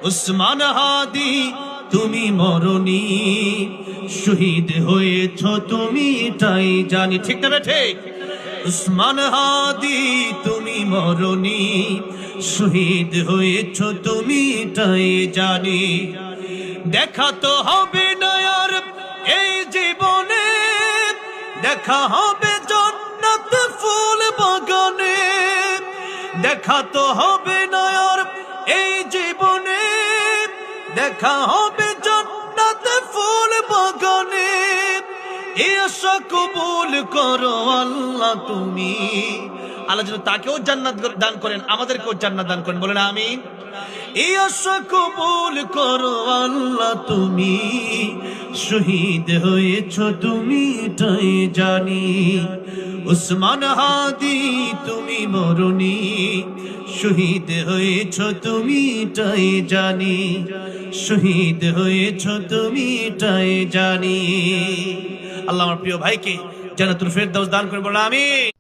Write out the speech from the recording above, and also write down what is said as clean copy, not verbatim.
উসমান হাদি তুমি মরণি, শহীদ হয়েছ তুমি এটাই জানি। ঠিক না ঠিক? উসমান হাদি তুমি মরণি, শহীদ হয়েছ তুমি এটাই জানি। দেখা তো হবে না আর এই জীবনে, দেখা হবে জান্নাত ফুল বাগানে। দেখা তো হবে না আর এই জীবনে, দেখা হবে জান্নাত ফুল বাগানে। এই আশা কবুল করো আল্লাহ তুমি। আল্লাহ যেন তাকেও জান্নাত দান করেন, আমাদেরকেও জান্নাত দান করেন, বলেন আমিন। এই আশা কবুল করো আল্লাহ তুমি, শহীদ হয়েছ তুমি এটাই জানি। উসমান হাদি তুমি মরণি, শহীদ হয়েছ তুমি এটাই জানি। শহীদ হয়েছ তুমি এটাই জানি। আল্লাহ আমার প্রিয় ভাইকে জান্নাতুল ফেরদাউস দান করে, বলেন আমিন।